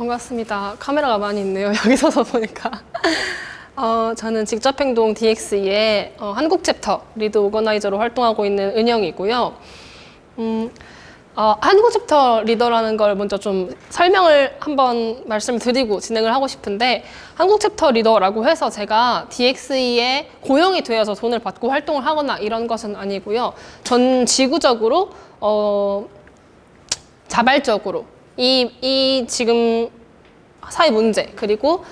반갑습니다. 카메라가 많이 있네요. 여기 서서 보니까. 저는 직접행동 DX의 한국 챕터 리드 오거나이저로 활동하고 있는 은영이고요. 한국 챕터 리더라는 걸 먼저 좀 설명을 한번 말씀드리고 진행을 하고 싶은데, 한국 챕터 리더라고 해서 제가 DX에 고용이 되어서 돈을 받고 활동을 하거나 이런 것은 아니고요. 전 지구적으로 자발적으로 이 지금 사회 문제, 그리고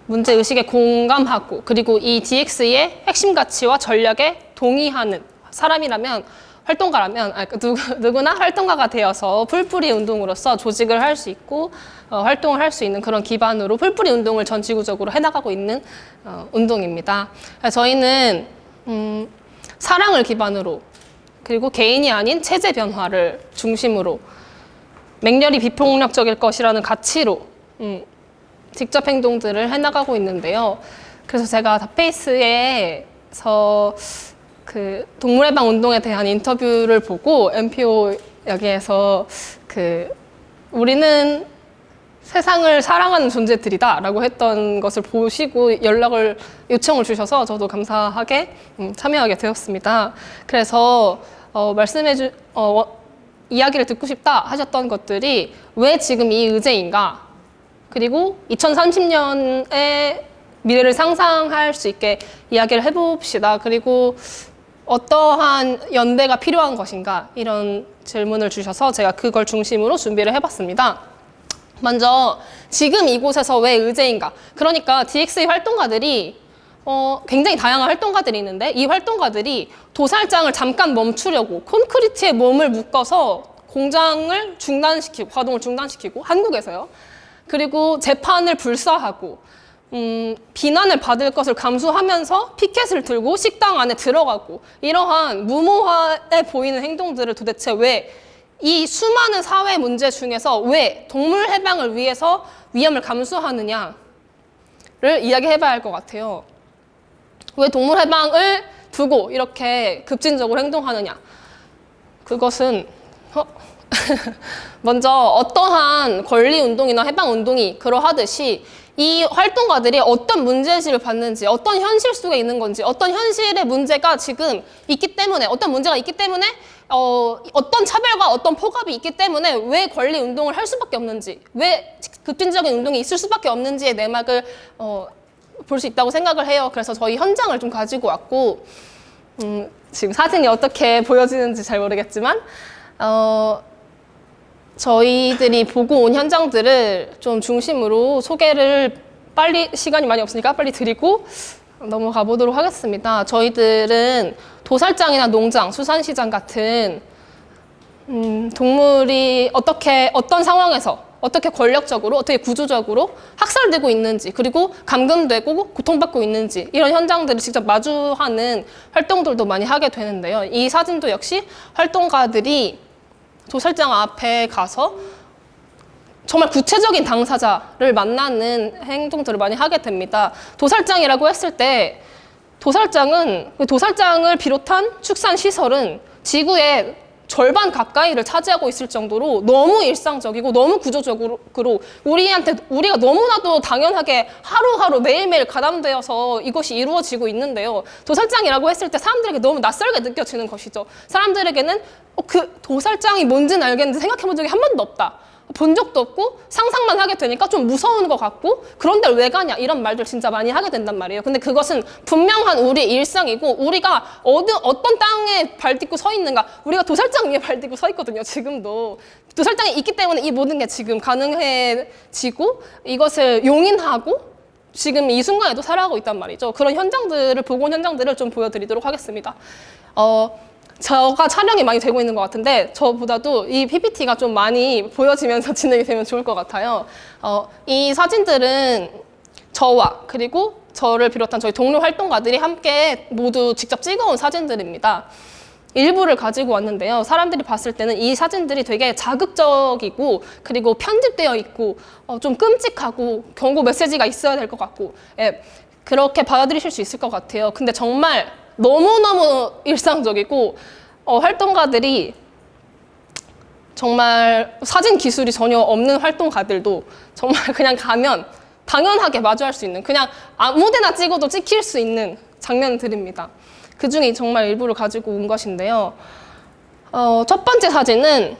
문제 의식에 공감하고, 그리고 이 DX의 핵심 가치와 전략에 동의하는 사람이라면, 활동가라면 누구나 활동가가 되어서 풀뿌리 운동으로서 조직을 할 수 있고 활동을 할 수 있는 그런 기반으로 풀뿌리 운동을 전 지구적으로 해나가고 있는 운동입니다. 저희는 사랑을 기반으로, 그리고 개인이 아닌 체제 변화를 중심으로, 맹렬히 비폭력적일 것이라는 가치로 직접 행동들을 해나가고 있는데요. 그래서 제가 닷페이스에서 그 동물해방 운동에 대한 인터뷰를 보고 NPO 여기에서 우리는 세상을 사랑하는 존재들이다 라고 했던 것을 보시고 요청을 주셔서 저도 감사하게 참여하게 되었습니다. 그래서 이야기를 듣고 싶다 하셨던 것들이 왜 지금 이 의제인가, 그리고 2030년의 미래를 상상할 수 있게 이야기를 해봅시다. 그리고 어떠한 연대가 필요한 것인가, 이런 질문을 주셔서 제가 그걸 중심으로 준비를 해봤습니다. 먼저 지금 이곳에서 왜 의제인가, 그러니까 DX의 활동가들이 굉장히 다양한 활동가들이 있는데, 이 활동가들이 도살장을 잠깐 멈추려고 콘크리트에 몸을 묶어서 공장을 중단시키고, 가동을 중단시키고, 한국에서요. 그리고 재판을 불사하고 비난을 받을 것을 감수하면서 피켓을 들고 식당 안에 들어가고, 이러한 무모해 보이는 행동들을 도대체 왜, 이 수많은 사회 문제 중에서 왜 동물 해방을 위해서 위험을 감수하느냐를 이야기해봐야 할 것 같아요. 왜 동물 해방을 두고 이렇게 급진적으로 행동하느냐. 그것은 먼저 어떠한 권리운동이나 해방운동이 그러하듯이 이 활동가들이 어떤 문제의식을 받는지, 어떤 현실 속에 있는 건지, 어떤 현실의 문제가 지금 있기 때문에, 어떤 문제가 있기 때문에, 어떤 차별과 어떤 포갑이 있기 때문에 왜 권리운동을 할 수밖에 없는지, 왜 급진적인 운동이 있을 수밖에 없는지의 내막을 볼 수 있다고 생각을 해요. 그래서 저희 현장을 좀 가지고 왔고, 지금 사진이 어떻게 보여지는지 잘 모르겠지만, 저희들이 보고 온 현장들을 좀 중심으로 소개를 시간이 많이 없으니까 빨리 드리고 넘어가 보도록 하겠습니다. 저희들은 도살장이나 농장, 수산시장 같은 동물이 어떤 상황에서 어떻게 권력적으로, 어떻게 구조적으로 학살되고 있는지, 그리고 감금되고 고통받고 있는지, 이런 현장들을 직접 마주하는 활동들도 많이 하게 되는데요. 이 사진도 역시 활동가들이 도살장 앞에 가서 정말 구체적인 당사자를 만나는 행동들을 많이 하게 됩니다. 도살장이라고 했을 때, 도살장을 비롯한 축산시설은 지구의 절반 가까이를 차지하고 있을 정도로 너무 일상적이고 너무 구조적으로 우리가 너무나도 당연하게 하루하루 매일매일 가담되어서 이것이 이루어지고 있는데요. 도살장이라고 했을 때 사람들에게 너무 낯설게 느껴지는 것이죠. 사람들에게는 그 도살장이 뭔지는 알겠는데 생각해 본 적이 한 번도 없다. 본 적도 없고 상상만 하게 되니까 좀 무서운 것 같고, 그런 데를 왜 가냐, 이런 말들 진짜 많이 하게 된단 말이에요. 근데 그것은 분명한 우리 일상이고, 우리가 어떤 땅에 발 딛고 서 있는가, 우리가 도살장 위에 발 딛고 서 있거든요. 지금도 도살장이 있기 때문에 이 모든 게 지금 가능해지고, 이것을 용인하고 지금 이 순간에도 살아가고 있단 말이죠. 그런 현장들을, 보고 온 현장들을 좀 보여드리도록 하겠습니다. 저가 촬영이 많이 되고 있는 것 같은데, 저보다도 이 PPT가 좀 많이 보여지면서 진행이 되면 좋을 것 같아요. 이 사진들은 저와, 그리고 저를 비롯한 저희 동료 활동가들이 함께 모두 직접 찍어온 사진들입니다. 일부를 가지고 왔는데요. 사람들이 봤을 때는 이 사진들이 되게 자극적이고, 그리고 편집되어 있고, 좀 끔찍하고 경고 메시지가 있어야 될 것 같고, 그렇게 받아들이실 수 있을 것 같아요. 근데 정말 너무너무 일상적이고, 활동가들이 정말 사진 기술이 전혀 없는 활동가들도 정말 그냥 가면 당연하게 마주할 수 있는, 그냥 아무데나 찍어도 찍힐 수 있는 장면들입니다. 그 중에 정말 일부를 가지고 온 것인데요. 첫 번째 사진은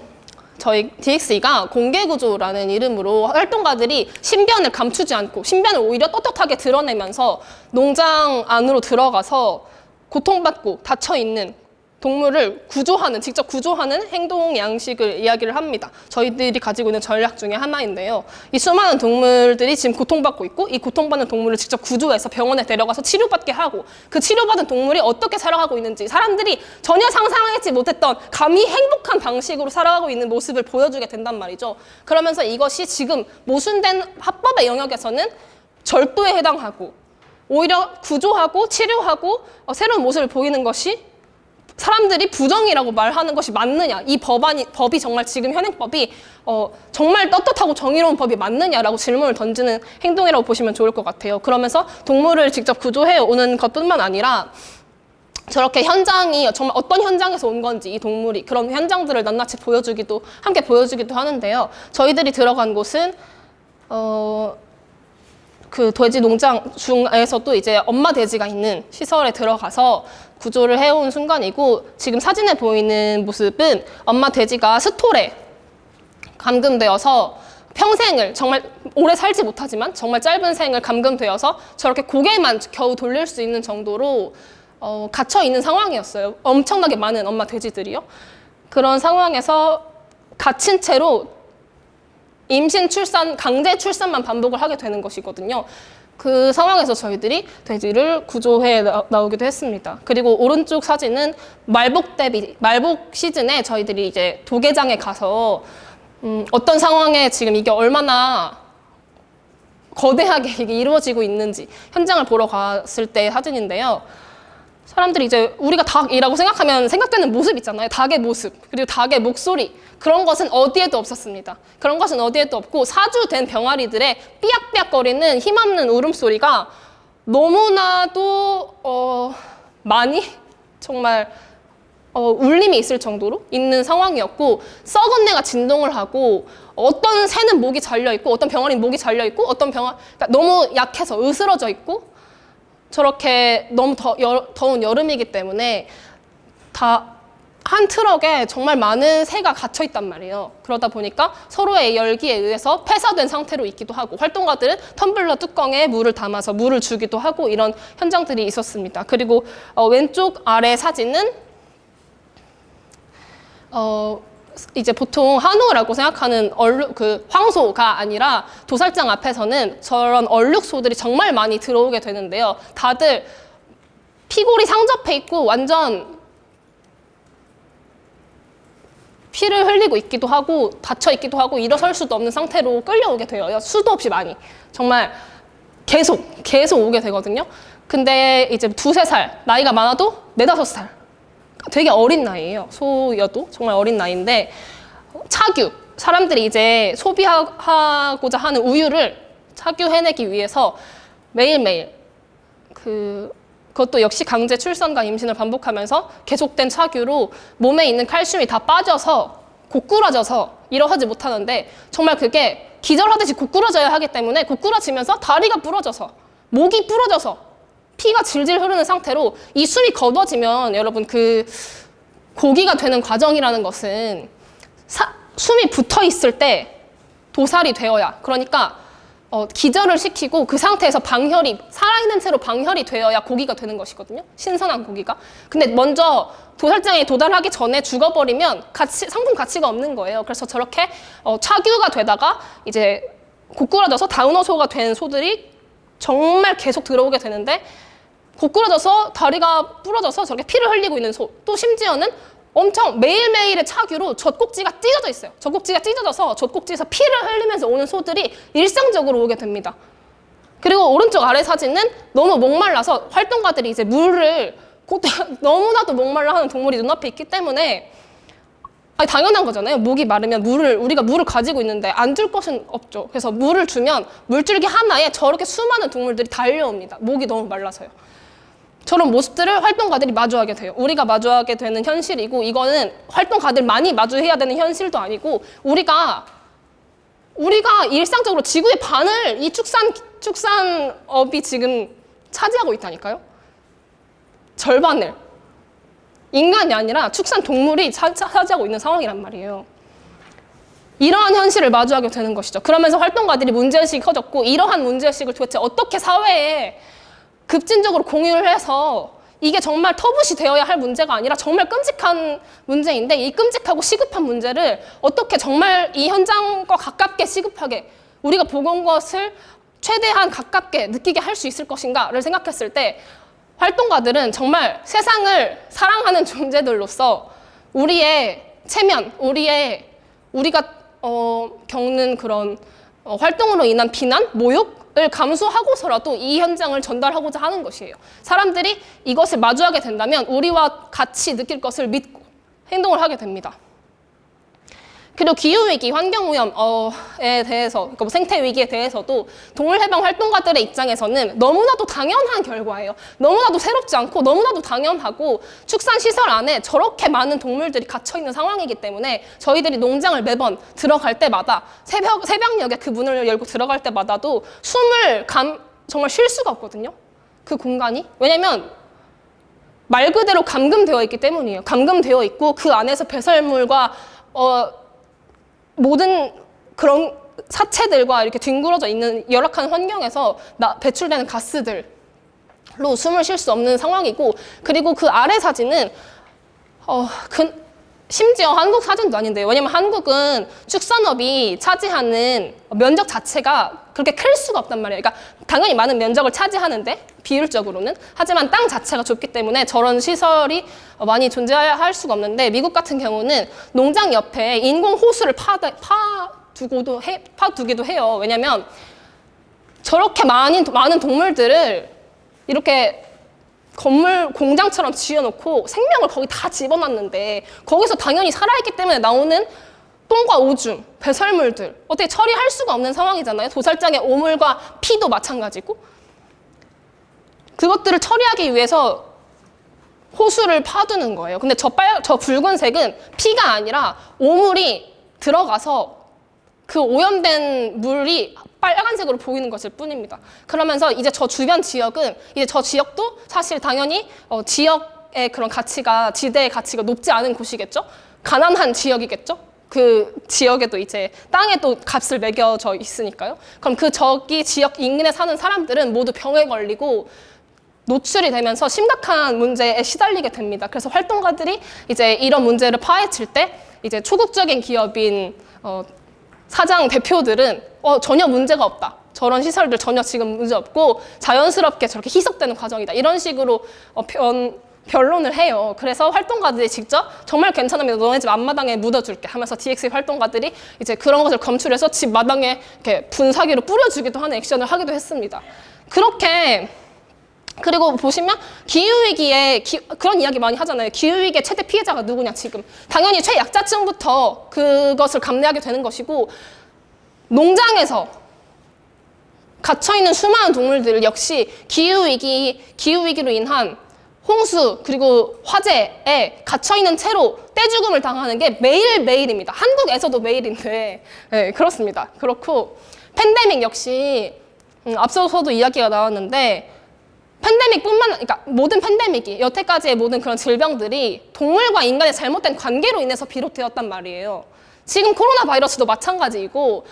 저희 DXE가 공개구조라는 이름으로 활동가들이 신변을 감추지 않고 신변을 오히려 떳떳하게 드러내면서 농장 안으로 들어가서 고통받고 닫혀있는 동물을 구조하는, 직접 구조하는 행동 양식을 이야기를 합니다. 저희들이 가지고 있는 전략 중에 하나인데요. 이 수많은 동물들이 지금 고통받고 있고 이 고통받는 동물을 직접 구조해서 병원에 데려가서 치료받게 하고 그 치료받은 동물이 어떻게 살아가고 있는지 사람들이 전혀 상상하지 못했던 감히 행복한 방식으로 살아가고 있는 모습을 보여주게 된단 말이죠. 그러면서 이것이 지금 모순된 합법의 영역에서는 절도에 해당하고 오히려 구조하고 치료하고 새로운 모습을 보이는 것이 사람들이 부정이라고 말하는 것이 맞느냐, 이 법이 정말 지금 현행법이 정말 떳떳하고 정의로운 법이 맞느냐라고 질문을 던지는 행동이라고 보시면 좋을 것 같아요. 그러면서 동물을 직접 구조해 오는 것뿐만 아니라 저렇게 현장이 정말 어떤 현장에서 온 건지 이 동물이 그런 현장들을 낱낱이 함께 보여주기도 하는데요. 저희들이 들어간 곳은 그 돼지 농장 중에서도 이제 엄마 돼지가 있는 시설에 들어가서 구조를 해온 순간이고, 지금 사진에 보이는 모습은 엄마 돼지가 스톨에 감금되어서 평생을, 정말 오래 살지 못하지만 정말 짧은 생을 감금되어서 저렇게 고개만 겨우 돌릴 수 있는 정도로 갇혀 있는 상황이었어요. 엄청나게 많은 엄마 돼지들이요. 그런 상황에서 갇힌 채로 임신, 출산, 강제 출산만 반복을 하게 되는 것이거든요. 그 상황에서 저희들이 돼지를 구조해 나오기도 했습니다. 그리고 오른쪽 사진은 말복 시즌에 저희들이 이제 도계장에 가서 어떤 상황에 지금 이게 얼마나 거대하게 이게 이루어지고 있는지 현장을 보러 갔을 때 사진인데요. 사람들이 이제 우리가 닭이라고 생각하면 생각되는 모습 있잖아요. 닭의 모습, 그리고 닭의 목소리, 그런 것은 어디에도 없었습니다. 그런 것은 어디에도 없고 사주된 병아리들의 삐약삐약거리는 힘없는 울음소리가 너무나도 많이 정말 울림이 있을 정도로 있는 상황이었고, 썩은 내가 진동을 하고 어떤 새는 목이 잘려있고 어떤 병아리는 목이 잘려있고 어떤 그러니까 너무 약해서 으스러져 있고, 저렇게 너무 더운 여름이기 때문에 다 한 트럭에 정말 많은 새가 갇혀 있단 말이에요. 그러다 보니까 서로의 열기에 의해서 폐사된 상태로 있기도 하고, 활동가들은 텀블러 뚜껑에 물을 담아서 물을 주기도 하고, 이런 현장들이 있었습니다. 그리고 왼쪽 아래 사진은 이제 보통 한우라고 생각하는 황소가 아니라 도살장 앞에서는 저런 얼룩소들이 정말 많이 들어오게 되는데요. 다들 피골이 상접해 있고 완전 피를 흘리고 있기도 하고 다쳐 있기도 하고 일어설 수도 없는 상태로 끌려오게 돼요. 수도 없이 많이. 정말 계속 오게 되거든요. 근데 이제 2-3살, 나이가 많아도 4-5살. 되게 어린 나이예요. 소여도 정말 어린 나이인데, 착유, 사람들이 이제 소비하고자 하는 우유를 착유해내기 위해서 매일매일 그것도 역시 강제 출산과 임신을 반복하면서 계속된 착유로 몸에 있는 칼슘이 다 빠져서 고꾸라져서 일어서지 못하는데, 정말 그게 기절하듯이 고꾸라져야 하기 때문에 고꾸라지면서 다리가 부러져서 목이 부러져서 피가 질질 흐르는 상태로 이 숨이 걷어지면, 여러분 그 고기가 되는 과정이라는 것은 숨이 붙어 있을 때 도살이 되어야, 그러니까 기절을 시키고 그 상태에서 살아있는 채로 방혈이 되어야 고기가 되는 것이거든요. 신선한 고기가. 근데 먼저 도살장에 도달하기 전에 죽어버리면 상품 가치가 없는 거예요. 그래서 저렇게 착유가 되다가 이제 고꾸라져서 다우너소가 된 소들이 정말 계속 들어오게 되는데, 고꾸라져서 다리가 부러져서 저렇게 피를 흘리고 있는 소, 또 심지어는 엄청 매일매일의 착유로 젖꼭지가 찢어져 있어요. 젖꼭지가 찢어져서 젖꼭지에서 피를 흘리면서 오는 소들이 일상적으로 오게 됩니다. 그리고 오른쪽 아래 사진은 너무 목말라서 활동가들이 이제 물을 너무나도 목말라 하는 동물이 눈앞에 있기 때문에, 당연한 거잖아요. 목이 마르면 우리가 물을 가지고 있는데 안 줄 것은 없죠. 그래서 물을 주면 물줄기 하나에 저렇게 수많은 동물들이 달려옵니다. 목이 너무 말라서요. 저런 모습들을 활동가들이 마주하게 돼요. 우리가 마주하게 되는 현실이고, 이거는 활동가들 많이 마주해야 되는 현실도 아니고, 우리가 일상적으로 지구의 반을 이 축산업이 지금 차지하고 있다니까요. 절반을. 인간이 아니라 축산 동물이 차지하고 있는 상황이란 말이에요. 이러한 현실을 마주하게 되는 것이죠. 그러면서 활동가들이 문제의식이 커졌고, 이러한 문제의식을 도대체 어떻게 사회에 급진적으로 공유를 해서, 이게 정말 터부시 되어야 할 문제가 아니라 정말 끔찍한 문제인데, 이 끔찍하고 시급한 문제를 어떻게 정말 이 현장과 가깝게 시급하게 우리가 보고 온 것을 최대한 가깝게 느끼게 할 수 있을 것인가를 생각했을 때, 활동가들은 정말 세상을 사랑하는 존재들로서 우리의 체면, 우리가 겪는 그런 활동으로 인한 비난, 모욕을 감수하고서라도 이 현장을 전달하고자 하는 것이에요. 사람들이 이것을 마주하게 된다면 우리와 같이 느낄 것을 믿고 행동을 하게 됩니다. 그리고 기후위기, 환경오염에 대해서, 그러니까 생태위기에 대해서도 동물해방 활동가들의 입장에서는 너무나도 당연한 결과예요. 너무나도 새롭지 않고 너무나도 당연하고, 축산시설 안에 저렇게 많은 동물들이 갇혀있는 상황이기 때문에 저희들이 농장을 매번 들어갈 때마다 새벽녘에 그 문을 열고 들어갈 때마다도 정말 쉴 수가 없거든요. 그 공간이. 왜냐면 말 그대로 감금되어 있기 때문이에요. 감금되어 있고 그 안에서 배설물과 모든 그런 사체들과 이렇게 뒹굴어져 있는 열악한 환경에서 배출되는 가스들로 숨을 쉴 수 없는 상황이고, 그리고 그 아래 사진은 심지어 한국 사진도 아닌데요. 왜냐면 한국은 축산업이 차지하는 면적 자체가 그렇게 클 수가 없단 말이에요. 그러니까 당연히 많은 면적을 차지하는데 비율적으로는, 하지만 땅 자체가 좁기 때문에 저런 시설이 많이 존재할 수가 없는데, 미국 같은 경우는 농장 옆에 인공 호수를 파두기도 해요. 왜냐면 저렇게 많은 동물들을 이렇게 건물 공장처럼 지어놓고 생명을 거기 다 집어넣는데, 거기서 당연히 살아있기 때문에 나오는 똥과 오줌, 배설물들 어떻게 처리할 수가 없는 상황이잖아요. 도살장의 오물과 피도 마찬가지고, 그것들을 처리하기 위해서 호수를 파두는 거예요. 근데 저 붉은색은 피가 아니라 오물이 들어가서 그 오염된 물이 빨간색으로 보이는 것일 뿐입니다. 그러면서 이제 저 주변 지역은, 이제 저 지역도 사실 당연히 지역의 그런 가치가, 지대의 가치가 높지 않은 곳이겠죠? 가난한 지역이겠죠? 그 지역에도 이제 땅에도 값을 매겨져 있으니까요. 그럼 저기 지역 인근에 사는 사람들은 모두 병에 걸리고 노출이 되면서 심각한 문제에 시달리게 됩니다. 그래서 활동가들이 이제 이런 문제를 파헤칠 때, 이제 초국적인 기업인 사장 대표들은 전혀 문제가 없다. 저런 시설들 전혀 지금 문제 없고 자연스럽게 저렇게 희석되는 과정이다. 이런 식으로 변론을 해요. 그래서 활동가들이 직접 정말 괜찮으면 너네 집 앞마당에 묻어줄게 하면서 DX 활동가들이 이제 그런 것을 검출해서 집 마당에 이렇게 분사기로 뿌려주기도 하는 액션을 하기도 했습니다. 그렇게, 그리고 보시면 기후위기에 그런 이야기 많이 하잖아요. 기후위기의 최대 피해자가 누구냐 지금. 당연히 최약자층부터 그것을 감내하게 되는 것이고, 농장에서 갇혀있는 수많은 동물들 역시 기후위기로 인한 홍수 그리고 화재에 갇혀있는 채로 떼죽음을 당하는 게 매일매일입니다. 한국에서도 매일인데, 네, 그렇습니다. 그렇고 팬데믹 역시 앞서서도 이야기가 나왔는데, 그러니까 모든 팬데믹이, 여태까지의 모든 그런 질병들이 동물과 인간의 잘못된 관계로 인해서 비롯되었단 말이에요. 지금 코로나 바이러스도 마찬가지이고,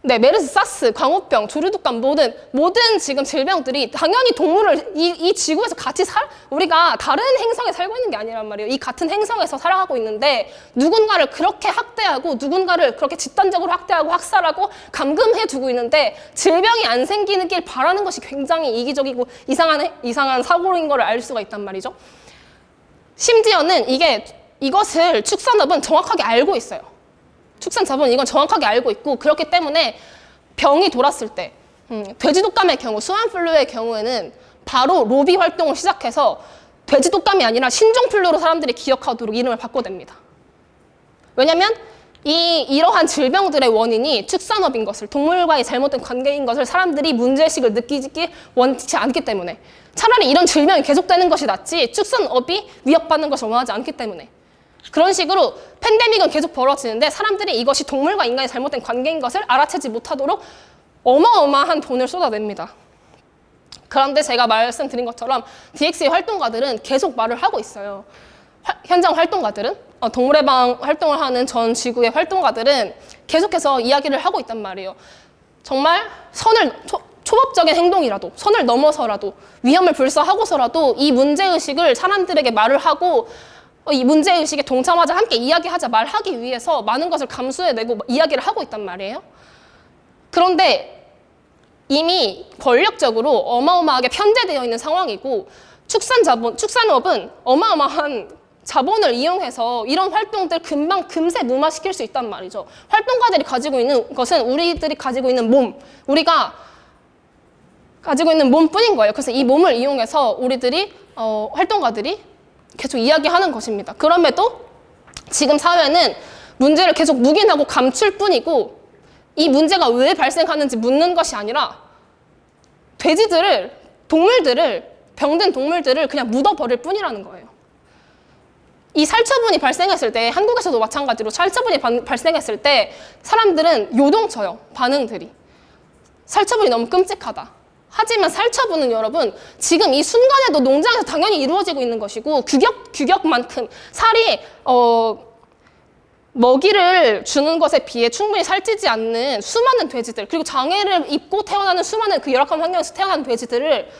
메르스, 사스, 광우병, 조류독감, 모든 지금 질병들이 당연히 동물을 이 지구에서 같이 우리가 다른 행성에 살고 있는 게 아니란 말이에요. 이 같은 행성에서 살아가고 있는데 누군가를 그렇게 학대하고 누군가를 그렇게 집단적으로 학대하고 학살하고 감금해 두고 있는데, 질병이 안 생기길 바라는 것이 굉장히 이기적이고 이상한 사고인 걸 알 수가 있단 말이죠. 심지어는 이것을 축산업은 정확하게 알고 있어요. 축산자본은 이건 정확하게 알고 있고, 그렇기 때문에 병이 돌았을 때, 돼지독감의 경우, 스완플루의 경우에는 바로 로비 활동을 시작해서 돼지독감이 아니라 신종플루로 사람들이 기억하도록 이름을 바꿔댑니다. 왜냐면 이러한 질병들의 원인이 축산업인 것을, 동물과의 잘못된 관계인 것을 사람들이 문제의식을 느끼지 원치 않기 때문에, 차라리 이런 질병이 계속되는 것이 낫지 축산업이 위협받는 것을 원하지 않기 때문에. 그런 식으로 팬데믹은 계속 벌어지는데 사람들이 이것이 동물과 인간의 잘못된 관계인 것을 알아채지 못하도록 어마어마한 돈을 쏟아냅니다. 그런데 제가 말씀드린 것처럼 DX의 활동가들은 계속 말을 하고 있어요. 현장 활동가들은, 동물해방 활동을 하는 전 지구의 활동가들은 계속해서 이야기를 하고 있단 말이에요. 정말 초법적인 행동이라도, 선을 넘어서라도, 위험을 불사하고서라도 이 문제의식을 사람들에게 말을 하고 이 문제의식에 동참하자, 함께 이야기하자, 말하기 위해서 많은 것을 감수해내고 이야기를 하고 있단 말이에요. 그런데 이미 권력적으로 어마어마하게 편제되어 있는 상황이고 축산업은 어마어마한 자본을 이용해서 이런 활동들 금세 무마시킬 수 있단 말이죠. 활동가들이 가지고 있는 것은 우리들이 가지고 있는 몸, 우리가 가지고 있는 몸뿐인 거예요. 그래서 이 몸을 이용해서 우리들이 활동가들이 계속 이야기하는 것입니다. 그럼에도 지금 사회는 문제를 계속 묵인하고 감출 뿐이고 이 문제가 왜 발생하는지 묻는 것이 아니라 병든 동물들을 그냥 묻어버릴 뿐이라는 거예요. 이 살처분이 발생했을 때, 한국에서도 마찬가지로 살처분이 발생했을 때 사람들은 요동쳐요, 반응들이. 살처분이 너무 끔찍하다. 하지만 살처분은 여러분, 지금 이 순간에도 농장에서 당연히 이루어지고 있는 것이고 규격만큼 살이 먹이를 주는 것에 비해 충분히 살찌지 않는 수많은 돼지들, 그리고 장애를 입고 태어나는 수많은 그 열악한 환경에서 태어난 돼지들을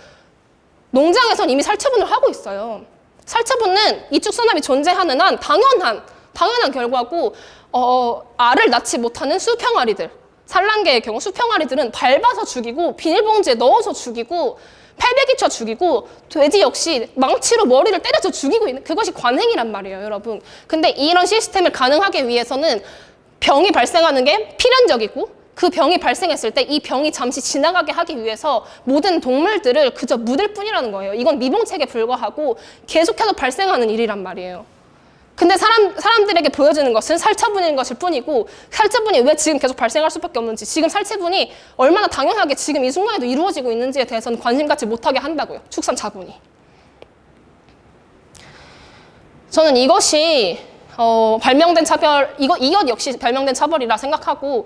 농장에서는 이미 살처분을 하고 있어요. 살처분은 이 축산업이 존재하는 한 당연한 결과고 알을 낳지 못하는 수평아리들, 산란계의 경우 수평아리들은 밟아서 죽이고 비닐봉지에 넣어서 죽이고 패배기쳐 죽이고 돼지 역시 망치로 머리를 때려서 죽이고 있는 그것이 관행이란 말이에요, 여러분. 근데 이런 시스템을 가능하기 위해서는 병이 발생하는 게 필연적이고 그 병이 발생했을 때 이 병이 잠시 지나가게 하기 위해서 모든 동물들을 그저 묻을 뿐이라는 거예요. 이건 미봉책에 불과하고 계속해서 발생하는 일이란 말이에요. 근데 사람들에게 보여주는 것은 살처분인 것일 뿐이고 살처분이 왜 지금 계속 발생할 수밖에 없는지, 지금 살처분이 얼마나 당연하게 지금 이 순간에도 이루어지고 있는지에 대해서는 관심 갖지 못하게 한다고요, 축산자본이. 저는 이것이 발명된 차별, 이것 역시 발명된 차별이라 생각하고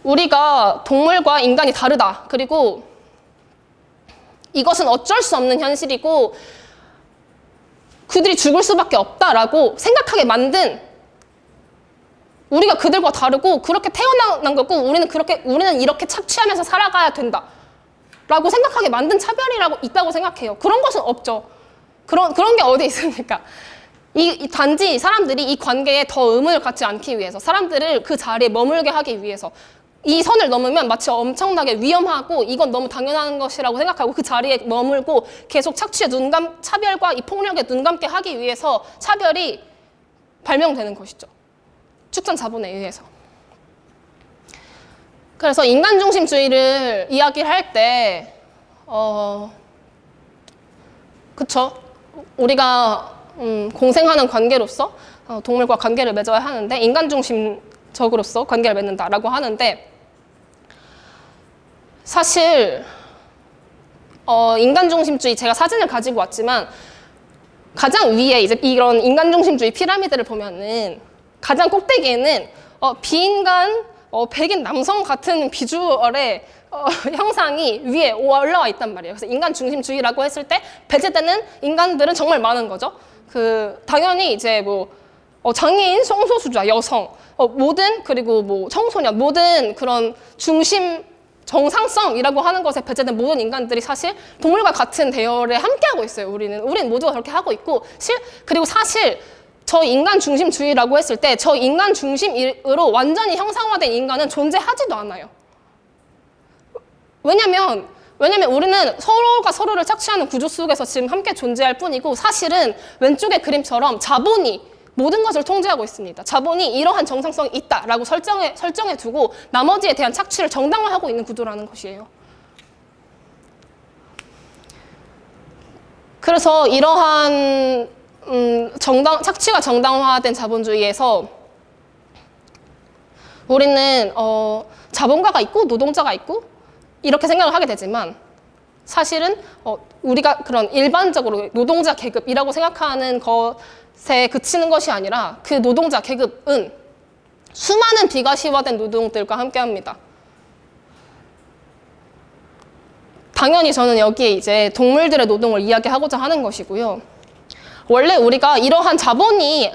우리가 동물과 인간이 다르다. 그리고 이것은 어쩔 수 없는 현실이고 그들이 죽을 수밖에 없다라고 생각하게 만든, 우리가 그들과 다르고 그렇게 태어난 거고 우리는 이렇게 착취하면서 살아가야 된다라고 생각하게 만든 차별이라고 있다고 생각해요. 그런 것은 없죠. 그런 게 어디 있습니까? 단지 사람들이 이 관계에 더 의문을 갖지 않기 위해서, 사람들을 그 자리에 머물게 하기 위해서, 이 선을 넘으면 마치 엄청나게 위험하고 이건 너무 당연한 것이라고 생각하고 그 자리에 머물고 계속 차별과 이 폭력에 눈감게 하기 위해서 차별이 발명되는 것이죠. 축산 자본에 의해서. 그래서 인간 중심주의를 이야기를 할 때, 그쵸? 우리가 공생하는 관계로서 동물과 관계를 맺어야 하는데 인간 중심적으로서 관계를 맺는다라고 하는데, 사실 인간 중심주의, 제가 사진을 가지고 왔지만 가장 위에 이제 이런 인간 중심주의 피라미드를 보면은 가장 꼭대기에는 비인간 백인 남성 같은 비주얼의 형상이 위에 올라와 있단 말이에요. 그래서 인간 중심주의라고 했을 때 배제되는 인간들은 정말 많은 거죠. 당연히 이제 장애인, 성소수자, 여성, 그리고 청소년, 모든 그런 정상성이라고 하는 것에 배제된 모든 인간들이 사실 동물과 같은 대열에 함께하고 있어요. 우리는 모두가 그렇게 하고 있고, 그리고 사실 저 인간 중심주의라고 했을 때 저 인간 중심으로 완전히 형상화된 인간은 존재하지도 않아요. 왜냐면 우리는 서로가 서로를 착취하는 구조 속에서 지금 함께 존재할 뿐이고, 사실은 왼쪽의 그림처럼 자본이 모든 것을 통제하고 있습니다. 자본이 이러한 정상성이 있다라고 설정해 두고 나머지에 대한 착취를 정당화하고 있는 구조라는 것이에요. 그래서 이러한 착취가 정당화된 자본주의에서 우리는 자본가가 있고 노동자가 있고 이렇게 생각을 하게 되지만, 사실은 우리가 그런 일반적으로 노동자 계급이라고 생각하는 것에 그치는 것이 아니라 그 노동자 계급은 수많은 비과시화된 노동들과 함께합니다. 당연히 저는 여기에 이제 동물들의 노동을 이야기하고자 하는 것이고요. 원래 우리가 이러한 자본이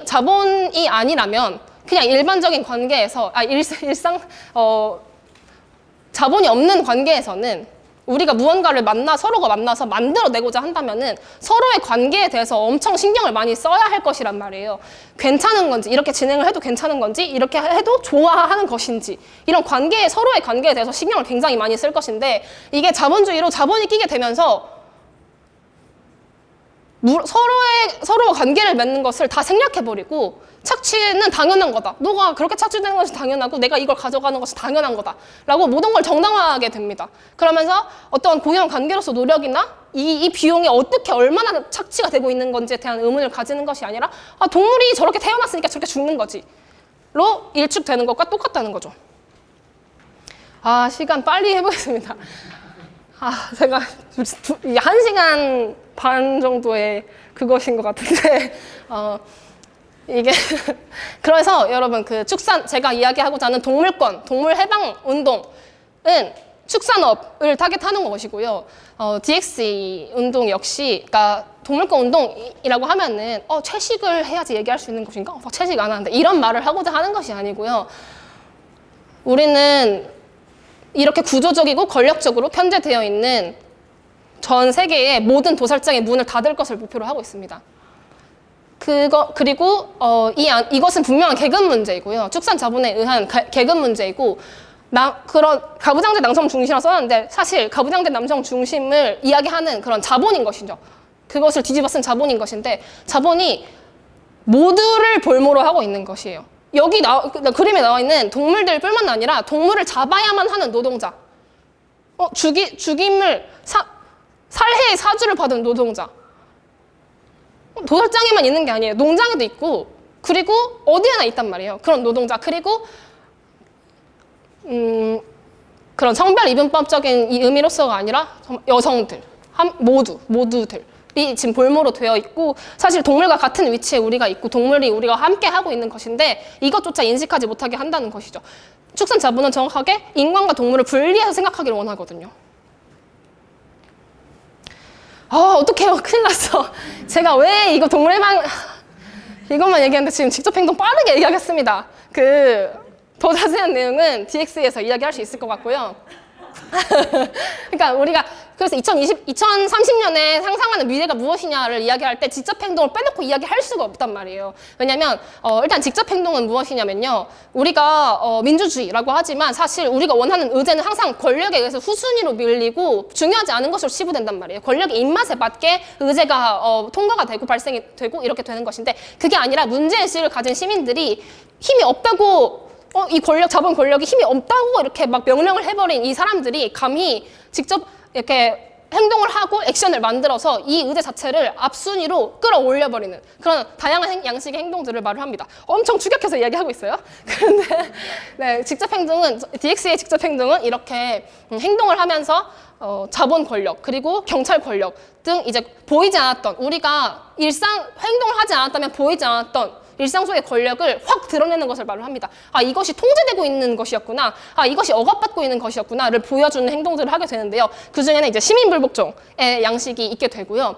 아니라면 그냥 일반적인 관계에서 자본이 없는 관계에서는 우리가 무언가를 서로가 만나서 만들어내고자 한다면은 서로의 관계에 대해서 엄청 신경을 많이 써야 할 것이란 말이에요. 괜찮은 건지, 이렇게 진행을 해도 괜찮은 건지, 이렇게 해도 좋아하는 것인지, 이런 서로의 관계에 대해서 신경을 굉장히 많이 쓸 것인데, 이게 자본주의로 자본이 끼게 되면서 서로와 관계를 맺는 것을 다 생략해버리고, 착취는 당연한 거다. 너가 그렇게 착취되는 것이 당연하고 내가 이걸 가져가는 것이 당연한 거다. 라고 모든 걸 정당화하게 됩니다. 그러면서 어떤 고유한 관계로서 노력이나 이 비용이 얼마나 착취가 되고 있는 건지에 대한 의문을 가지는 것이 아니라 동물이 저렇게 태어났으니까 저렇게 죽는 거지. 로 일축되는 것과 똑같다는 거죠. 시간 빨리 해보겠습니다. 제가 1시간 반 정도의 그것인 것 같은데, 이게 그래서 여러분 제가 이야기하고자 하는 동물권, 동물 해방 운동은 축산업을 타겟하는 것이고요. DX 운동 역시, 그러니까 동물권 운동이라고 하면은 채식을 해야지 얘기할 수 있는 것인가? 채식 안 하는데 이런 말을 하고자 하는 것이 아니고요. 우리는 이렇게 구조적이고 권력적으로 편제되어 있는 전 세계의 모든 도살장의 문을 닫을 것을 목표로 하고 있습니다. 그리고 이것은 분명한 계급 문제이고요. 축산 자본에 의한 계급 문제이고, 그런 가부장제 남성 중심이라고 써놨는데 사실 가부장제 남성 중심을 이야기하는 그런 자본인 것이죠. 그것을 뒤집어 쓴 자본인 것인데, 자본이 모두를 볼모로 하고 있는 것이에요. 여기 그림에 나와 있는 동물들뿐만 아니라 동물을 잡아야만 하는 노동자, 죽임을 살해의 사주를 받은 노동자, 도살장에만 있는 게 아니에요. 농장에도 있고, 그리고 어디에나 있단 말이에요. 그런 노동자. 그리고 그런 성별 이분법적인 이 의미로서가 아니라 여성들, 모두들이 지금 볼모로 되어 있고, 사실 동물과 같은 위치에 우리가 있고 동물이 우리가 함께 하고 있는 것인데 이것조차 인식하지 못하게 한다는 것이죠. 축산 자본은 정확하게 인간과 동물을 분리해서 생각하기를 원하거든요. 어떡해요. 큰일 났어. 제가 왜 이거 동물해방 이것만 얘기하는데 지금 직접 행동 빠르게 얘기하겠습니다. 더 자세한 내용은 DX에서 이야기할 수 있을 것 같고요. 그러니까 우리가 그래서 2030년에 상상하는 미래가 무엇이냐를 이야기할 때 직접 행동을 빼놓고 이야기할 수가 없단 말이에요. 왜냐하면 일단 직접 행동은 무엇이냐면요, 우리가 민주주의라고 하지만 사실 우리가 원하는 의제는 항상 권력에 의해서 후순위로 밀리고 중요하지 않은 것으로 치부된단 말이에요. 권력의 입맛에 맞게 의제가 통과가 되고 발생이 되고 이렇게 되는 것인데, 그게 아니라 문제의식을 가진 시민들이 힘이 없다고, 이 자본 권력이 힘이 없다고 이렇게 막 명령을 해버린 이 사람들이 감히 직접 이렇게 행동을 하고 액션을 만들어서 이 의제 자체를 앞순위로 끌어올려버리는 그런 다양한 양식의 행동들을 말을 합니다. 엄청 추격해서 이야기하고 있어요. 그런데 직접 행동은, DX의 직접 행동은 이렇게 행동을 하면서 자본 권력, 그리고 경찰 권력 등 이제 보이지 않았던, 우리가 행동을 하지 않았다면 보이지 않았던 일상 속의 권력을 확 드러내는 것을 말을 합니다. 이것이 통제되고 있는 것이었구나. 이것이 억압받고 있는 것이었구나를 보여주는 행동들을 하게 되는데요. 그 중에는 이제 시민불복종의 양식이 있게 되고요.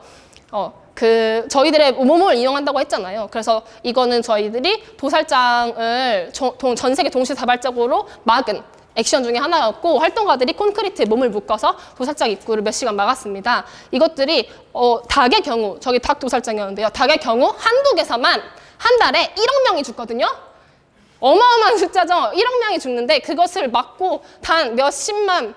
저희들의 몸을 이용한다고 했잖아요. 그래서 이거는 저희들이 도살장을 전 세계 동시다발적으로 막은 액션 중에 하나였고, 활동가들이 콘크리트에 몸을 묶어서 도살장 입구를 몇 시간 막았습니다. 이것들이 닭의 경우, 저기 닭 도살장이었는데요. 닭의 경우 한국에서만 한 달에 1억 명이 죽거든요. 어마어마한 숫자죠. 1억 명이 죽는데 그것을 막고 단 몇십만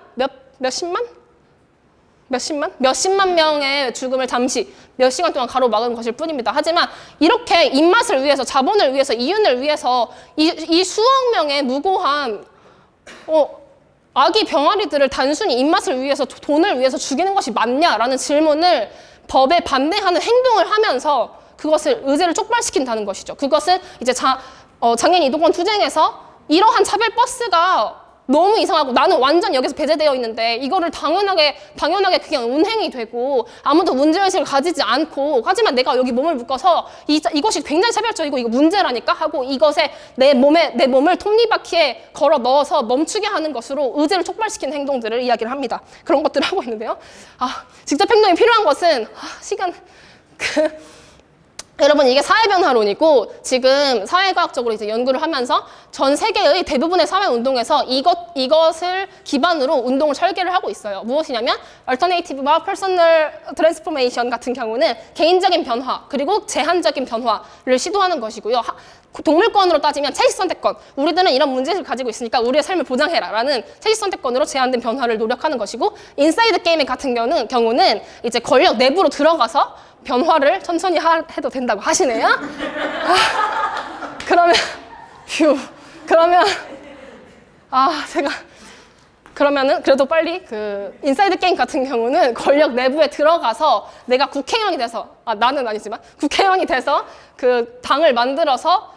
명의 죽음을 잠시 몇 시간 동안 가로막은 것일 뿐입니다. 하지만 이렇게 입맛을 위해서, 자본을 위해서, 이윤을 위해서 이 수억 명의 무고한 아기 병아리들을 단순히 입맛을 위해서, 돈을 위해서 죽이는 것이 맞냐라는 질문을 법에 반대하는 행동을 하면서 그것을 의제를 촉발시킨다는 것이죠. 그것은 이제 장애인 이동권 투쟁에서 이러한 차별 버스가 너무 이상하고 나는 완전 여기서 배제되어 있는데 이거를 당연하게 그냥 운행이 되고 아무도 문제의식을 가지지 않고 하지만 내가 여기 몸을 묶어서 이것이 굉장히 차별적이고 이거 문제라니까 하고 이것에 내 몸을 톱니바퀴에 걸어 넣어서 멈추게 하는 것으로 의지를 촉발시키는 행동들을 이야기를 합니다. 그런 것들을 하고 있는데요. 직접 행동이 필요한 것은 여러분 이게 사회변화론이고 지금 사회과학적으로 이제 연구를 하면서 전 세계의 대부분의 사회운동에서 이것을 기반으로 운동을 설계를 하고 있어요. 무엇이냐면 Alternative와 Personal Transformation 같은 경우는 개인적인 변화 그리고 제한적인 변화를 시도하는 것이고요. 동물권으로 따지면 채식선택권, 우리들은 이런 문제를 가지고 있으니까 우리의 삶을 보장해라 라는 채식선택권으로 제한된 변화를 노력하는 것이고 인사이드 게임 같은 경우는 이제 권력 내부로 들어가서 변화를 천천히 해도 된다고 하시네요. 그러면은 그래도 빨리 인사이드 게임 같은 경우는 권력 내부에 들어가서 내가 국회의원이 돼서 나는 아니지만 국회의원이 돼서 그 당을 만들어서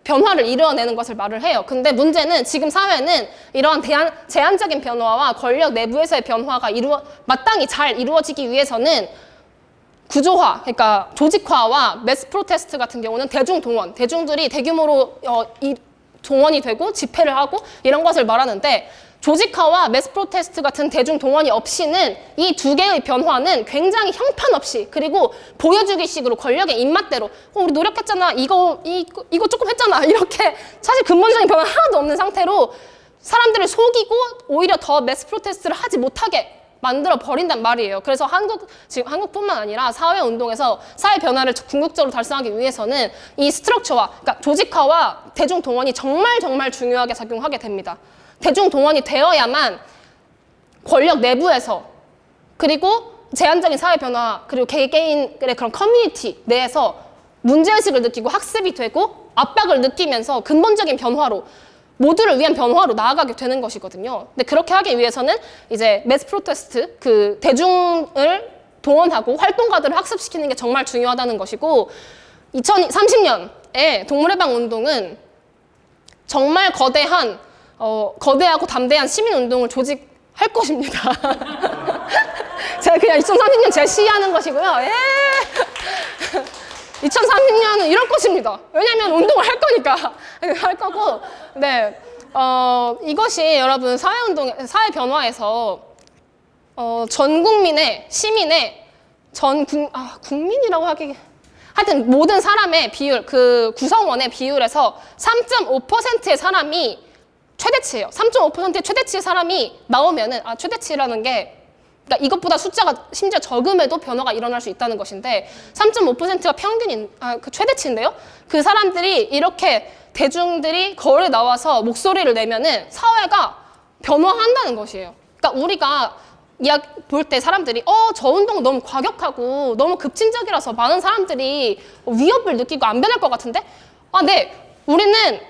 변화를 이루어내는 것을 말을 해요. 근데 문제는 지금 사회는 이러한 제한적인 변화와 권력 내부에서의 변화가 마땅히 잘 이루어지기 위해서는 구조화, 그러니까 조직화와 매스 프로테스트 같은 경우는 대중들이 대규모로 동원이 되고 집회를 하고 이런 것을 말하는데 조직화와 매스 프로테스트 같은 대중 동원이 없이는 이 두 개의 변화는 굉장히 형편없이 그리고 보여주기식으로 권력의 입맛대로 우리 노력했잖아, 이거 조금 했잖아 이렇게 사실 근본적인 변화는 하나도 없는 상태로 사람들을 속이고 오히려 더 매스 프로테스트를 하지 못하게 만들어 버린단 말이에요. 그래서 지금 한국뿐만 아니라 사회운동에서 사회 변화를 궁극적으로 달성하기 위해서는 이 스트럭처와, 그러니까 조직화와 대중 동원이 정말 중요하게 작용하게 됩니다. 대중 동원이 되어야만 권력 내부에서 그리고 제한적인 사회 변화 그리고 개개인의 그런 커뮤니티 내에서 문제의식을 느끼고 학습이 되고 압박을 느끼면서 근본적인 변화로 모두를 위한 변화로 나아가게 되는 것이거든요. 근데 그렇게 하기 위해서는 이제 매스 프로테스트, 대중을 동원하고 활동가들을 학습시키는 게 정말 중요하다는 것이고 2030년에 동물해방 운동은 정말 거대하고 담대한 시민운동을 조직할 것입니다. 제가 그냥 2030년 제시하는 것이고요. 2030년은 이럴 것입니다. 왜냐하면 운동을 할 거니까. 할 거고, 네. 이것이 여러분 사회 변화에서, 전 국민의, 시민의, 국민이라고 하여튼 모든 사람의 비율, 구성원의 비율에서 3.5%의 사람이 최대치예요. 3.5%의 최대치의 사람이 나오면은, 최대치라는 게 그러니까 이것보다 숫자가 심지어 적음에도 변화가 일어날 수 있다는 것인데 3.5%가 최대치인데요. 그 사람들이 이렇게 대중들이 거리에 나와서 목소리를 내면은 사회가 변화한다는 것이에요. 그러니까 우리가 볼 때 사람들이 저 운동은 너무 과격하고 너무 급진적이라서 많은 사람들이 위협을 느끼고 안 변할 것 같은데 네. 우리는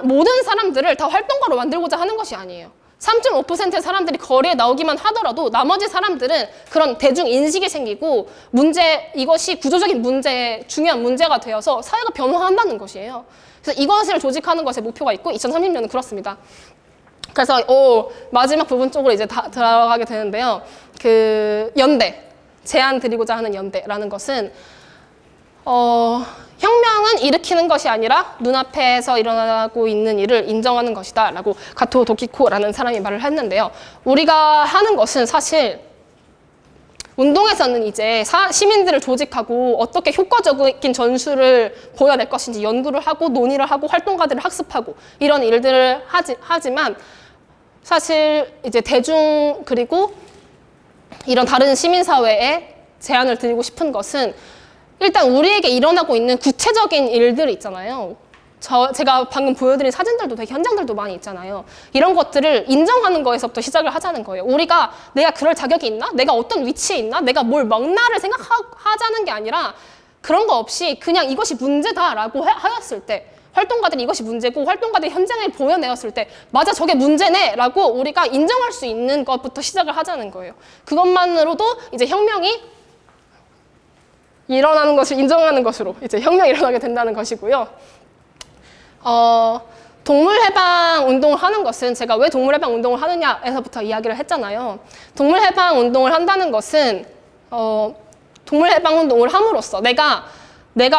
모든 사람들을 다 활동가로 만들고자 하는 것이 아니에요. 3.5%의 사람들이 거리에 나오기만 하더라도 나머지 사람들은 그런 대중 인식이 생기고 이것이 구조적인 중요한 문제가 되어서 사회가 변화한다는 것이에요. 그래서 이것을 조직하는 것에 목표가 있고 2030년은 그렇습니다. 그래서 마지막 부분 쪽으로 이제 들어가게 되는데요. 제안 드리고자 하는 연대라는 것은 혁명은 일으키는 것이 아니라 눈앞에서 일어나고 있는 일을 인정하는 것이다 라고 가토 도키코라는 사람이 말을 했는데요. 우리가 하는 것은 사실 운동에서는 이제 시민들을 조직하고 어떻게 효과적인 전술을 보여낼 것인지 연구를 하고 논의를 하고 활동가들을 학습하고 이런 일들을 하지만 사실 이제 대중 그리고 이런 다른 시민사회에 제안을 드리고 싶은 것은 일단 우리에게 일어나고 있는 구체적인 일들이 있잖아요. 제가 방금 보여드린 사진들도 되게 현장들도 많이 있잖아요. 이런 것들을 인정하는 거에서부터 시작을 하자는 거예요. 내가 그럴 자격이 있나? 내가 어떤 위치에 있나? 내가 뭘 먹나를 생각하자는 게 아니라 그런 거 없이 그냥 이것이 문제다라고 하였을 때 활동가들이 이것이 문제고 활동가들이 현장에 보여내었을 때 맞아 저게 문제네 라고 우리가 인정할 수 있는 것부터 시작을 하자는 거예요. 그것만으로도 이제 혁명이 일어나는 것을 인정하는 것으로 이제 혁명이 일어나게 된다는 것이고요. 동물해방 운동을 하는 것은 제가 왜 동물해방 운동을 하느냐에서부터 이야기를 했잖아요. 동물해방 운동을 한다는 것은 동물해방 운동을 함으로써 내가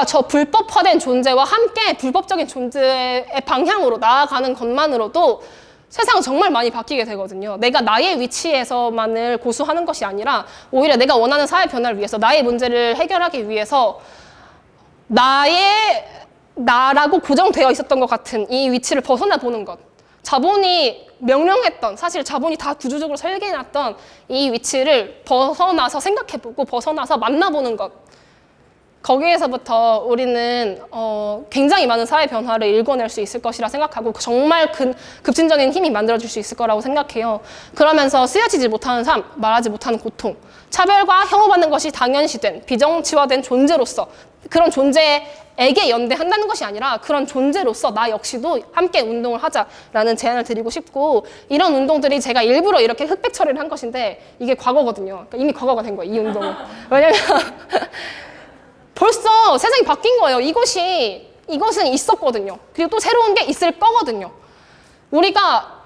저 불법화된 존재와 함께 불법적인 존재의 방향으로 나아가는 것만으로도 세상은 정말 많이 바뀌게 되거든요. 내가 나의 위치에서만을 고수하는 것이 아니라 오히려 내가 원하는 사회 변화를 위해서 나의 문제를 해결하기 위해서 나라고 고정되어 있었던 것 같은 이 위치를 벗어나 보는 것. 자본이 명령했던, 사실 자본이 다 구조적으로 설계해놨던 이 위치를 벗어나서 생각해보고 벗어나서 만나보는 것. 거기에서부터 우리는 굉장히 많은 사회 변화를 일궈낼 수 있을 것이라 생각하고 정말 급진적인 힘이 만들어질 수 있을 거라고 생각해요. 그러면서 쓰여지지 못하는 삶, 말하지 못하는 고통, 차별과 혐오받는 것이 당연시된, 비정치화된 존재로서 그런 존재에게 연대한다는 것이 아니라 그런 존재로서 나 역시도 함께 운동을 하자라는 제안을 드리고 싶고, 이런 운동들이 제가 일부러 이렇게 흑백 처리를 한 것인데 이게 과거거든요. 그러니까 이미 과거가 된 거예요, 이 운동은. 왜냐면 벌써 세상이 바뀐 거예요. 이것은 있었거든요. 그리고 또 새로운 게 있을 거거든요. 우리가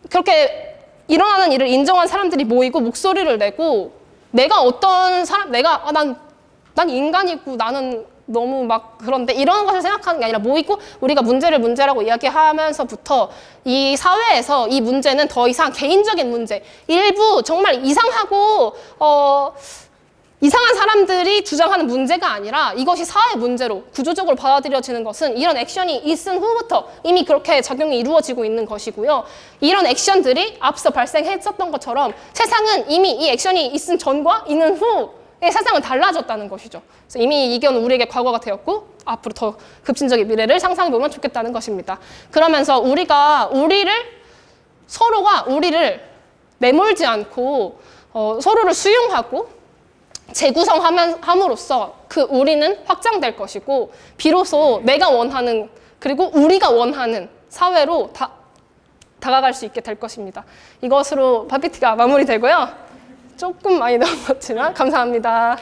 그렇게 일어나는 일을 인정한 사람들이 모이고 목소리를 내고 내가 어떤 사람, 난 인간이고 나는 너무 막 그런데 이런 것을 생각하는 게 아니라 모이고 우리가 문제를 문제라고 이야기하면서부터 이 사회에서 이 문제는 더 이상 개인적인 문제, 일부 정말 이상한 사람들이 주장하는 문제가 아니라 이것이 사회 문제로 구조적으로 받아들여지는 것은 이런 액션이 있은 후부터 이미 그렇게 작용이 이루어지고 있는 것이고요. 이런 액션들이 앞서 발생했었던 것처럼 세상은 이미 이 액션이 있은 전과 있는 후의 세상은 달라졌다는 것이죠. 그래서 이미 이 견은 우리에게 과거가 되었고 앞으로 더 급진적인 미래를 상상해보면 좋겠다는 것입니다. 그러면서 서로가 우리를 매몰지 않고 서로를 수용하고 재구성함으로써 그 우리는 확장될 것이고 비로소 내가 원하는 그리고 우리가 원하는 사회로 다가갈 수 있게 될 것입니다. 이것으로 팝피티가 마무리되고요. 조금 많이 넘었지만 감사합니다.